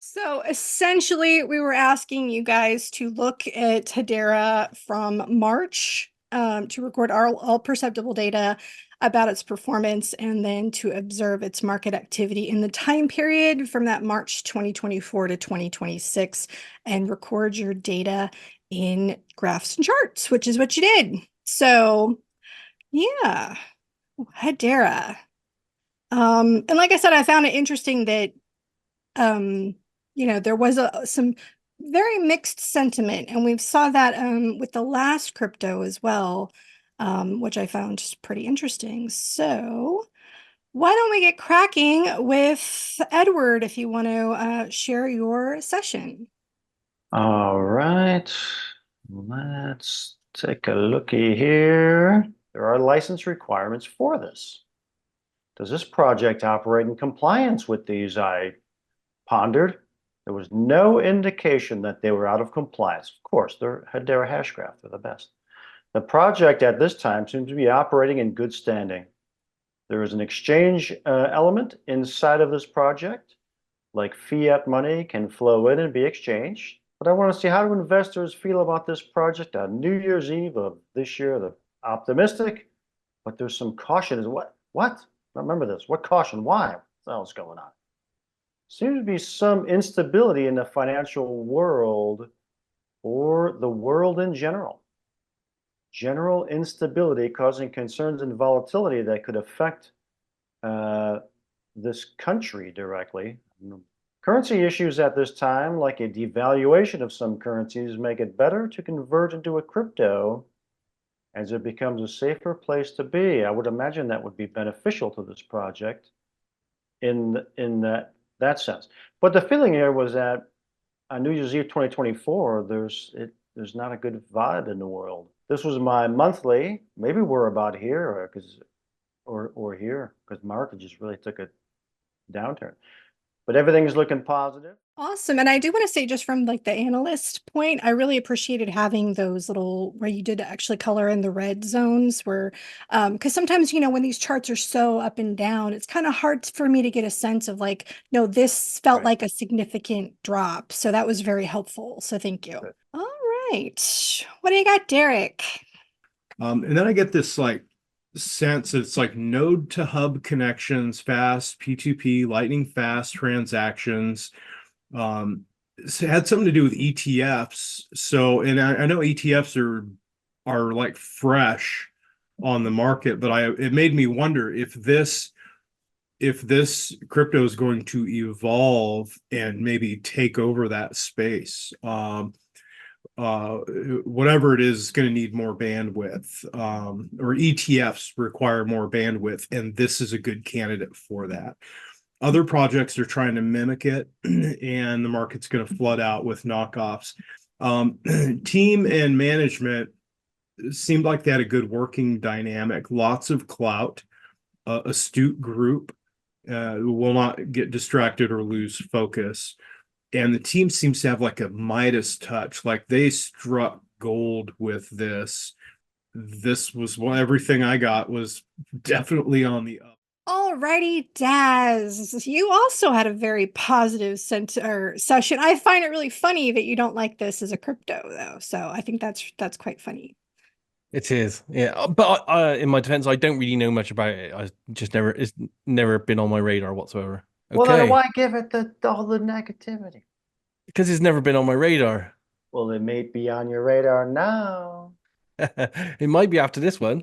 So essentially, we were asking you guys to look at Hedera from March to record all perceptible data about its performance and then to observe its market activity in the time period from that March 2024 to 2026 and record your data in graphs and charts, which is what you did. So yeah, Hedera. And like I said, I found it interesting that um, there was some very mixed sentiment, and we saw that with the last crypto as well, which I found just pretty interesting. So why don't we get cracking with Edward if you want to share your session? All right, let's take a looky here. There are license requirements for this. Does this project operate in compliance with these? I pondered. There was no indication that they were out of compliance. Of course, they're Hedera Hashgraph, they're the best. The project at this time seems to be operating in good standing. There is an exchange element inside of this project, like fiat money can flow in and be exchanged. But I want to see, how do investors feel about this project on New Year's Eve of this year? They're optimistic, but there's some caution. Is what? What? I remember this. What caution? Why? What the hell's going on? Seems to be some instability in the financial world or the world in general. General instability causing concerns and volatility that could affect this country directly. Currency issues at this time, like a devaluation of some currencies, make it better to convert into a crypto as it becomes a safer place to be. I would imagine that would be beneficial to this project in that sense. But the feeling here was that on New Year's Eve 2024, there's not a good vibe in the world. This was my monthly. Maybe we're about here, or here, because market just really took a downturn. But everything's looking positive. Awesome. And I do want to say, just from like the analyst point, I really appreciated having those little where you did actually color in the red zones where, because sometimes, when these charts are so up and down, it's kind of hard for me to get a sense of like, no, this felt Right. like a significant drop. So that was very helpful. So thank you. Good. All right. What do you got, Derek? And then I get this like sense it's like node to hub connections, fast P2P, lightning fast transactions. So it had something to do with ETFs. So, and I know ETFs are like fresh on the market, but it made me wonder if this crypto is going to evolve and maybe take over that space. Whatever it is going to need more bandwidth, or ETFs require more bandwidth, and this is a good candidate for that. Other projects are trying to mimic it, and the market's going to flood out with knockoffs. Team and management seemed like they had a good working dynamic, lots of clout, astute group, will not get distracted or lose focus. And the team seems to have like a Midas touch, like they struck gold with this. This was everything I got was definitely on the up. Alrighty, Daz. You also had a very positive session. I find it really funny that you don't like this as a crypto, though. So I think that's quite funny. It is, yeah. But in my defense, I don't really know much about it. It's never been on my radar whatsoever. Well, then Okay, why give it all the negativity? because it's never been on my radar. Well, it may be on your radar now. It might be after this one.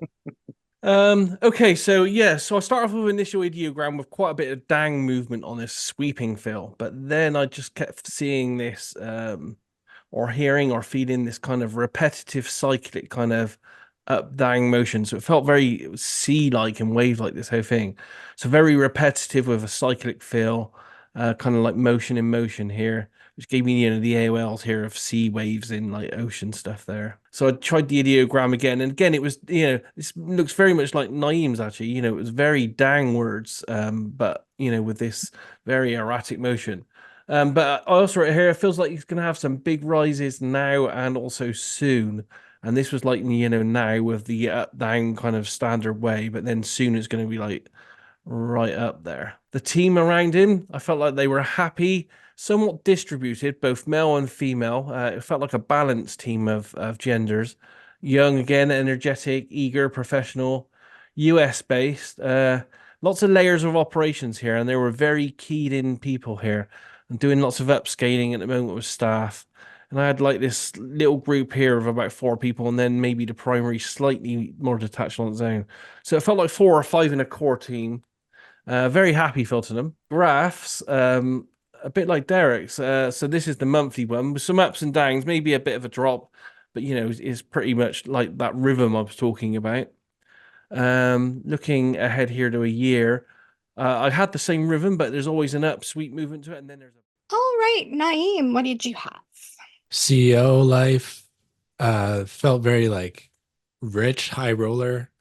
Okay, so yeah, so I start off with an initial ideogram with quite a bit of dang movement on this sweeping fill, but then I just kept seeing this, or hearing or feeling this kind of repetitive cyclic kind of up dang motion. So it felt very sea-like and wave-like, this whole thing. So very repetitive with a cyclic feel, kind of like motion in motion here, which gave me, the AOLs here of sea waves in like ocean stuff there. So I tried the ideogram again, and again, it was, this looks very much like Nyiam's actually, it was very dang words, but, with this very erratic motion. But I also right here, it feels like he's going to have some big rises now and also soon. And this was like, now with the up down kind of standard way, but then soon it's going to be like right up there. The team around him, I felt like they were happy, somewhat distributed, both male and female. It felt like a balanced team of genders. Young again, energetic, eager, professional, US based. Lots of layers of operations here, and they were very keyed in people here and doing lots of upscaling at the moment with staff. And I had like this little group here of about 4 people, and then maybe the primary slightly more detached on its own. So it felt like 4 or 5 in a core team. Very happy filtering them. Graphs, a bit like Derek's. So this is the monthly one with some ups and downs, maybe a bit of a drop, but is pretty much like that rhythm I was talking about. Looking ahead here to a year, I had the same rhythm, but there's always an upsweep movement to it, and then there's a All right, Nyiam, what did you have? CEO life felt very like rich, high roller,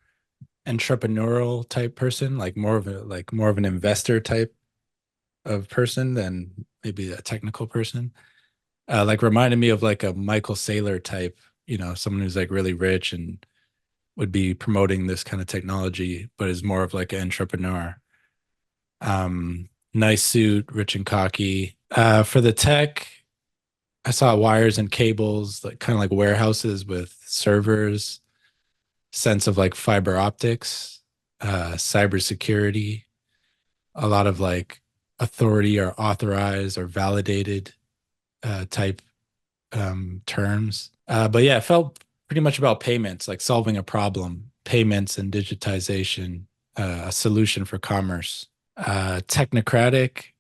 entrepreneurial type person, like more of an investor type of person than maybe a technical person. Like reminded me of like a Michael Saylor type, someone who's like really rich and would be promoting this kind of technology, but is more of like an entrepreneur. Nice suit, rich and cocky. For the tech, I saw wires and cables, like kind of like warehouses with servers, sense of like fiber optics, cybersecurity, a lot of like authority or authorized or validated type terms. But yeah, it felt pretty much about payments, like solving a problem, payments and digitization, a solution for commerce. Technocratic,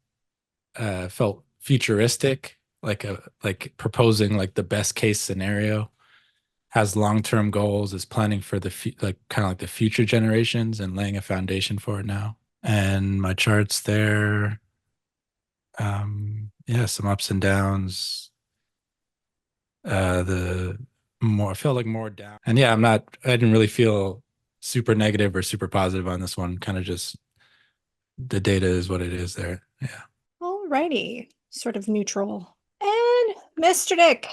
felt futuristic, like proposing like the best case scenario, has long-term goals, is planning for the like kind of like the future generations and laying a foundation for it now. And my charts there, yeah, some ups and downs. I feel like more down. And yeah, I didn't really feel super negative or super positive on this one. Kind of just the data is what it is there. Yeah. All righty, sort of neutral. And Mr. Dick,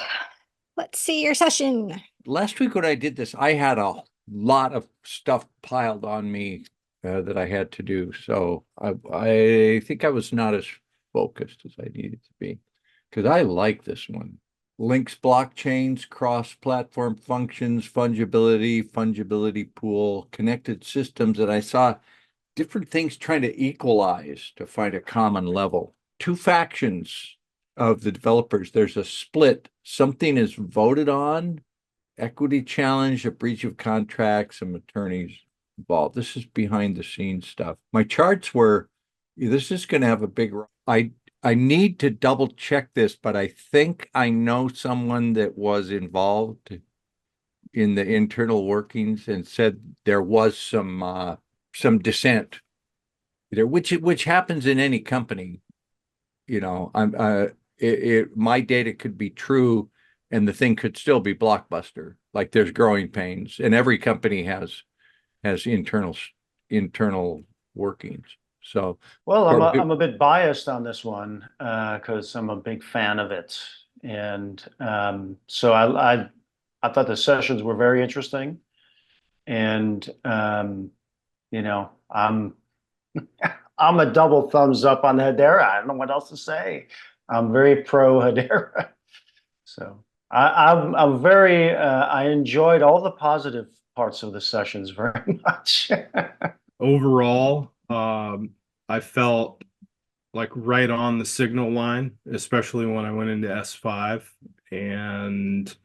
let's see your session. Last week when I did this, I had a lot of stuff piled on me that I had to do. So I think I was not as focused as I needed to be, because I like this one. Links, blockchains, cross-platform functions, fungibility pool, connected systems, and I saw different things trying to equalize to find a common level. Two factions of the developers. There's a split. Something is voted on, equity challenge, a breach of contract, some attorneys involved. This is behind the scenes stuff. My charts were, this is going to have a big, I need to double check this, but I think I know someone that was involved in the internal workings and said there was some dissent there, which happens in any company. My data could be true and the thing could still be blockbuster. Like there's growing pains, and every company has internal workings. So, well, I'm a bit biased on this one because I'm a big fan of it, and so I thought the sessions were very interesting, and I'm I'm a double thumbs up on Hedera. I don't know what else to say. I'm very pro Hedera, so I'm very I enjoyed all the positive parts of the sessions very much. Overall, I felt like right on the signal line, especially when I went into S5 and,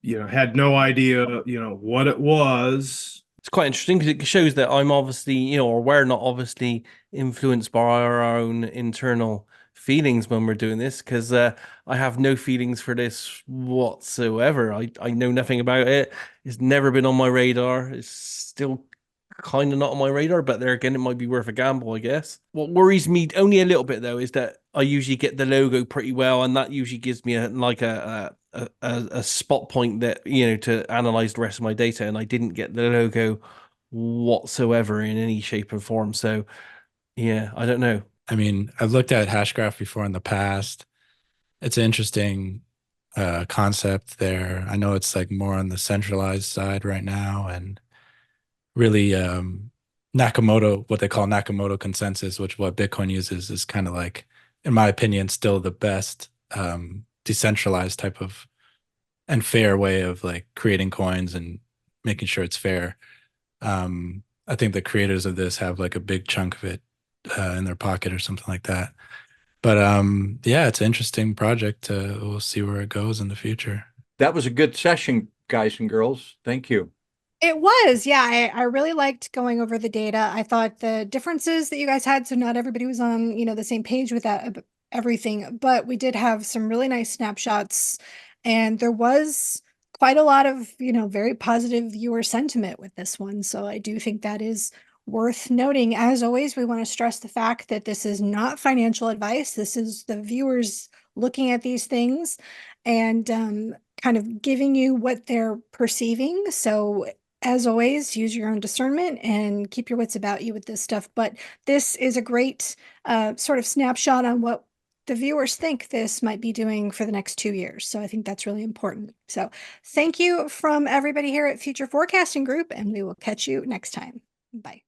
had no idea, what it was. It's quite interesting because it shows that I'm obviously, or we're not obviously influenced by our own internal feelings when we're doing this, because I have no feelings for this whatsoever. I know nothing about it. It's never been on my radar. It's still kind of not on my radar, but there again, it might be worth a gamble, I guess. What worries me only a little bit though is that I usually get the logo pretty well, and that usually gives me a spot point that to analyze the rest of my data, and I didn't get the logo whatsoever in any shape or form. So yeah, I don't know. I mean, I've looked at Hashgraph before in the past. It's an interesting concept there. I know it's like more on the centralized side right now, and really Nakamoto, what they call Nakamoto consensus, which what Bitcoin uses, is kind of like in my opinion, still the best decentralized type of and fair way of like creating coins and making sure it's fair. I think the creators of this have like a big chunk of it in their pocket or something like that. But yeah, it's an interesting project. We'll see where it goes in the future. That was a good session, guys and girls. Thank you. It was, yeah. I really liked going over the data. I thought the differences that you guys had, so not everybody was on, the same page with that everything, but we did have some really nice snapshots, and there was quite a lot of, very positive viewer sentiment with this one. So I do think that is worth noting. As always, we want to stress the fact that this is not financial advice. This is the viewers looking at these things and kind of giving you what they're perceiving. So as always, use your own discernment and keep your wits about you with this stuff. But this is a great sort of snapshot on what the viewers think this might be doing for the next 2 years. So I think that's really important. So thank you from everybody here at Future Forecasting Group, and we will catch you next time. Bye.